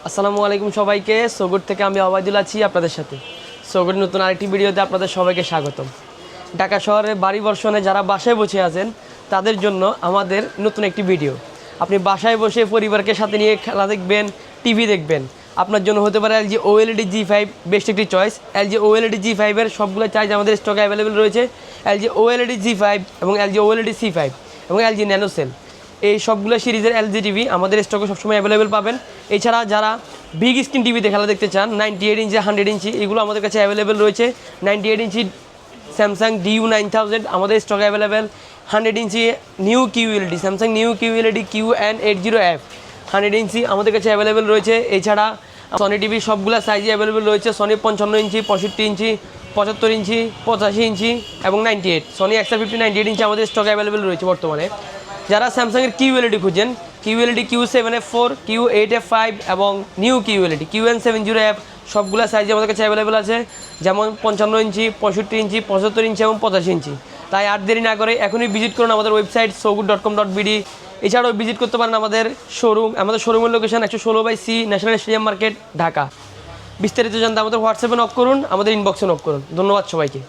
আসসালামু আলাইকুম সবাইকে। সোগুড থেকে আমি ওবায়দুল আছি আপনাদের সাথে। সোগুড নতুন আরেকটি ভিডিওতে আপনাদের সবাইকে স্বাগতম। ঢাকা শহরের বাড়ি বর্ষণে যারা বাসায় বসে আছেন তাদের জন্য আমাদের নতুন একটি ভিডিও। আপনি বাসায় বসে পরিবারকে সাথে নিয়ে খেলা দেখবেন, টিভি দেখবেন। আপনার জন্য হতে পারে LG OLED G5 বেস্ট একটি চয়েস। LG OLED G5 এর সবগুলো চার্জ আমাদের স্টকে অ্যাভেলেবেল রয়েছে। LG OLED G5 এবং LG OLED C5 এবং LG NanoCell, এই সবগুলো সিরিজের LG টিভি আমাদের স্টকে সবসময় অ্যাভেলেবেল পাবেন। এছাড়া যারা বিগ স্ক্রিন টিভিতে খেলা দেখতে চান 98 ইঞ্চি 100 ইঞ্চি এগুলো আমাদের কাছে অ্যাভেলেবেল রয়েছে। 98 ইঞ্চি স্যামসাং DU9000 আমাদের স্টকে অ্যাভেলেবেল। 100 ইঞ্চি new QLED Samsung new QLED QN80F 100 ইঞ্চি আমাদের কাছে অ্যাভেলেবেল রয়েছে। এছাড়া সনি টিভি সবগুলো সাইজে অ্যাভেলেবেল রয়েছে। সনি 55 ইঞ্চি, 65 ইঞ্চি, 75 ইঞ্চি, 85 ইঞ্চি এবং 98 সনি XR50 98 ইঞ্চি আমাদের স্টকে অ্যাভেলেবেল রয়েছে বর্তমানে। যারা স্যামসাংয়ের QLED খুঁজেন, QLED Q7F4, Q8F5 এবং নিউ QLED QN70F সবগুলো সাইজে আমাদের কাছে অ্যাভেলেবেল আছে, যেমন 55 ইঞ্চি, 65 ইঞ্চি, 75 ইঞ্চি এবং 85 ইঞ্চি। তাই আর দেরি না করে এখনই ভিজিট করুন আমাদের ওয়েবসাইট sogood.com.bd। এছাড়াও ভিজিট করতে পারেন আমাদের শোরুম। আমাদের শোরুমের location 116/C national stadium market, Dhaka. বিস্তারিত জানতে আমাদের হোয়াটসঅ্যাপে নক করুন, আমাদের ইনবক্সে নক করুন। ধন্যবাদ সবাইকে।